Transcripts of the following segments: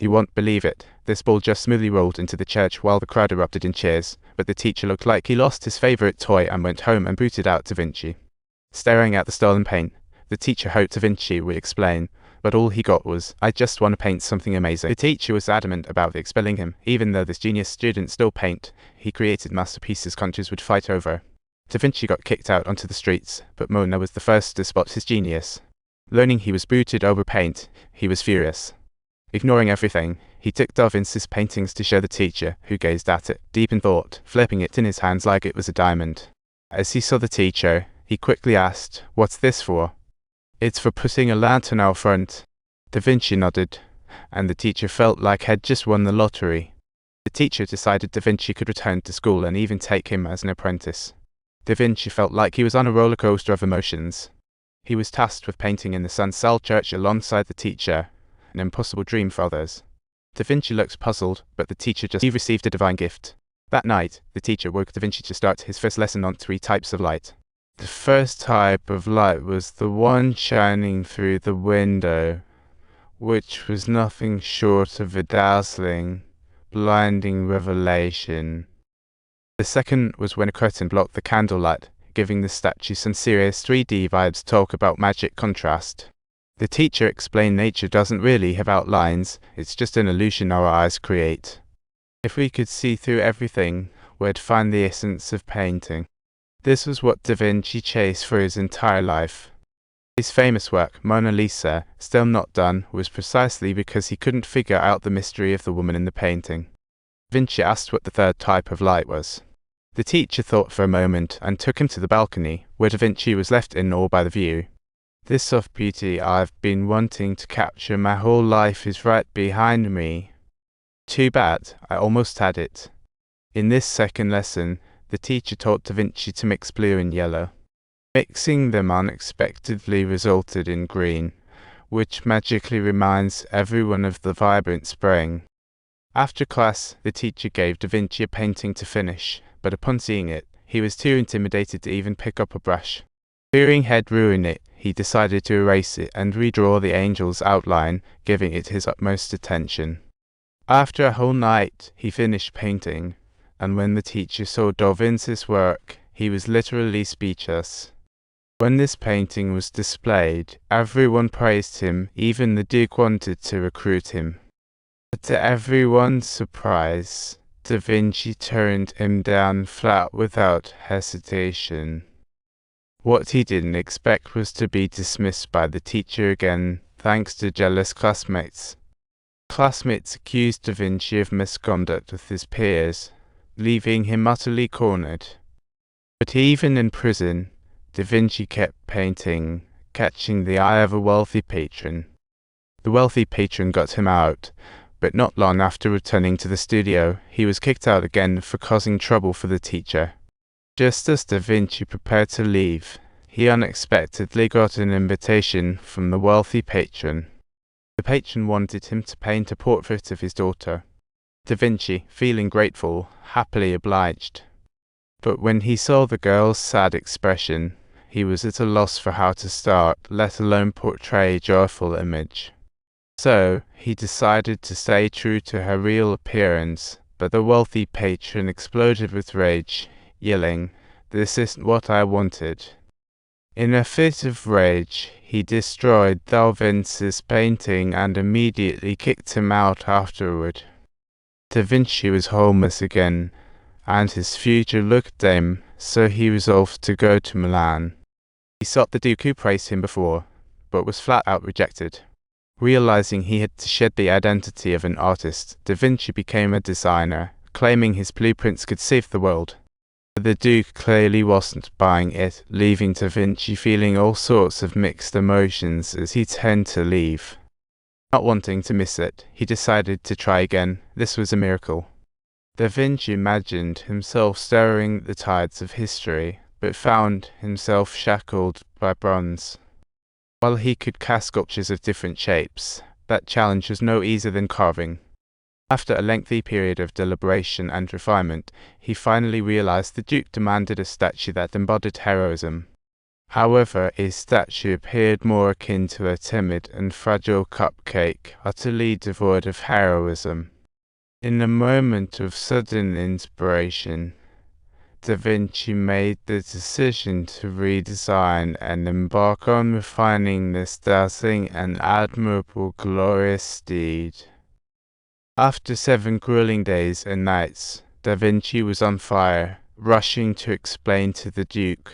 You won't believe it. This ball just smoothly rolled into the church while the crowd erupted in cheers, but the teacher looked like he lost his favorite toy and went home and booted out Da Vinci. Staring at the stolen paint, the teacher hoped Da Vinci would explain, but all he got was, "I just want to paint something amazing." The teacher was adamant about expelling him. Even though this genius student still paint, he created masterpieces countries would fight over. Da Vinci got kicked out onto the streets, but Mona was the first to spot his genius. Learning he was booted over paint, he was furious. Ignoring everything, he took Da Vinci's paintings to show the teacher, who gazed at it, deep in thought, flipping it in his hands like it was a diamond. As he saw the teacher, he quickly asked, "What's this for?" "It's for putting a lantern out front." Da Vinci nodded, and the teacher felt like he'd just won the lottery. The teacher decided Da Vinci could return to school and even take him as an apprentice. Da Vinci felt like he was on a roller coaster of emotions. He was tasked with painting in the San Sal church alongside the teacher, an impossible dream for others. Da Vinci looked puzzled, but the teacher he received a divine gift. That night, the teacher woke Da Vinci to start his first lesson on 3 types of light. The first type of light was the one shining through the window, which was nothing short of a dazzling, blinding revelation. The second was when a curtain blocked the candlelight, giving the statue some serious 3D vibes. Talk about magic contrast. The teacher explained nature doesn't really have outlines, it's just an illusion our eyes create. If we could see through everything, we'd find the essence of painting. This was what Da Vinci chased for his entire life. His famous work, Mona Lisa, still not done, was precisely because he couldn't figure out the mystery of the woman in the painting. Da Vinci asked what the third type of light was. The teacher thought for a moment and took him to the balcony, where Da Vinci was left in awe by the view. "This soft beauty I've been wanting to capture my whole life is right behind me. Too bad, I almost had it." In this second lesson, the teacher taught Da Vinci to mix blue and yellow. Mixing them unexpectedly resulted in green, which magically reminds everyone of the vibrant spring. After class, the teacher gave Da Vinci a painting to finish, but upon seeing it, he was too intimidated to even pick up a brush. Fearing he'd ruin it, he decided to erase it and redraw the angel's outline, giving it his utmost attention. After a whole night, he finished painting, and when the teacher saw Da Vinci's work, he was literally speechless. When this painting was displayed, everyone praised him, even the Duke wanted to recruit him. But to everyone's surprise, Da Vinci turned him down flat without hesitation. What he didn't expect was to be dismissed by the teacher again, thanks to jealous classmates. Classmates accused Da Vinci of misconduct with his peers, leaving him utterly cornered. But even in prison, Da Vinci kept painting, catching the eye of a wealthy patron. The wealthy patron got him out, but not long after returning to the studio, he was kicked out again for causing trouble for the teacher. Just as Da Vinci prepared to leave, he unexpectedly got an invitation from the wealthy patron. The patron wanted him to paint a portrait of his daughter. Da Vinci, feeling grateful, happily obliged. But when he saw the girl's sad expression, he was at a loss for how to start, let alone portray a joyful image. So, he decided to stay true to her real appearance, but the wealthy patron exploded with rage, yelling, "This isn't what I wanted." In a fit of rage, he destroyed Da Vinci's painting and immediately kicked him out afterward. Da Vinci was homeless again, and his future looked dim, so he resolved to go to Milan. He sought the Duke who praised him before, but was flat out rejected. Realizing he had to shed the identity of an artist, Da Vinci became a designer, claiming his blueprints could save the world. But the Duke clearly wasn't buying it, leaving Da Vinci feeling all sorts of mixed emotions as he turned to leave. Not wanting to miss it, he decided to try again. This was a miracle. Da Vinci imagined himself stirring the tides of history, but found himself shackled by bronze. While he could cast sculptures of different shapes, that challenge was no easier than carving. After a lengthy period of deliberation and refinement, he finally realized the Duke demanded a statue that embodied heroism. However, his statue appeared more akin to a timid and fragile cupcake, utterly devoid of heroism. In a moment of sudden inspiration, Da Vinci made the decision to redesign and embark on refining this dazzling and admirable glorious steed. After 7 grueling days and nights, Da Vinci was on fire, rushing to explain to the Duke,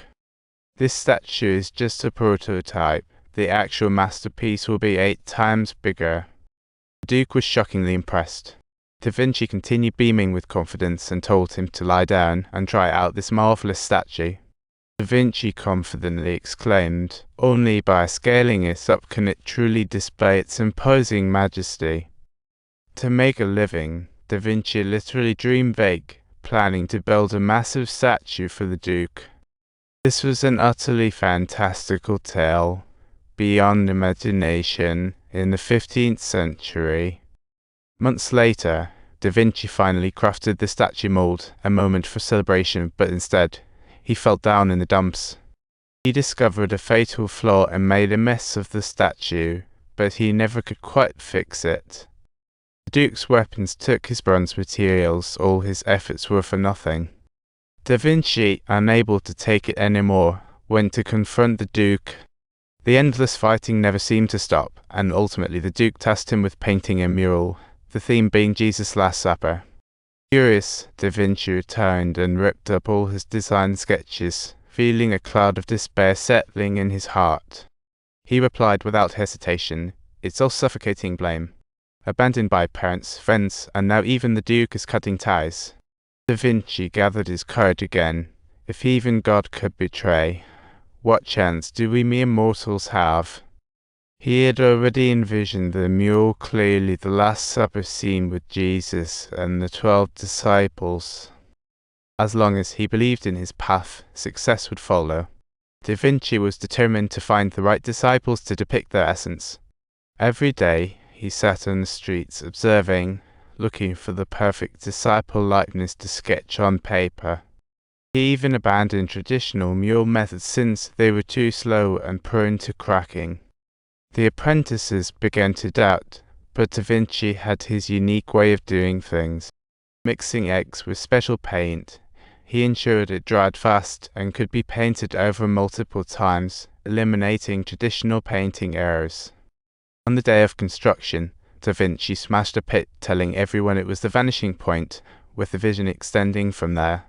"This statue is just a prototype. The actual masterpiece will be 8 times bigger." The Duke was shockingly impressed. Da Vinci continued beaming with confidence and told him to lie down and try out this marvelous statue. Da Vinci confidently exclaimed, "Only by scaling it up can it truly display its imposing majesty." To make a living, Da Vinci literally dreamed big, planning to build a massive statue for the Duke. This was an utterly fantastical tale, beyond imagination, in the 15th century. Months later, Da Vinci finally crafted the statue mold, a moment for celebration, but instead, he fell down in the dumps. He discovered a fatal flaw and made a mess of the statue, but he never could quite fix it. The Duke's weapons took his bronze materials, all his efforts were for nothing. Da Vinci, unable to take it anymore, went to confront the Duke. The endless fighting never seemed to stop, and ultimately the Duke tasked him with painting a mural, the theme being Jesus' Last Supper. Furious, Da Vinci returned and ripped up all his design sketches, feeling a cloud of despair settling in his heart. He replied without hesitation, "It's all suffocating blame. Abandoned by parents, friends, and now even the Duke is cutting ties." Da Vinci gathered his courage again. If even God could betray, what chance do we mere mortals have? He had already envisioned the mural clearly, the Last Supper scene with Jesus and the 12 disciples. As long as he believed in his path, success would follow. Da Vinci was determined to find the right disciples to depict their essence. Every day, he sat on the streets observing, looking for the perfect disciple likeness to sketch on paper. He even abandoned traditional mural methods since they were too slow and prone to cracking. The apprentices began to doubt, but Da Vinci had his unique way of doing things. Mixing eggs with special paint, he ensured it dried fast and could be painted over multiple times, eliminating traditional painting errors. On the day of construction, Da Vinci smashed a pit, telling everyone it was the vanishing point, with the vision extending from there.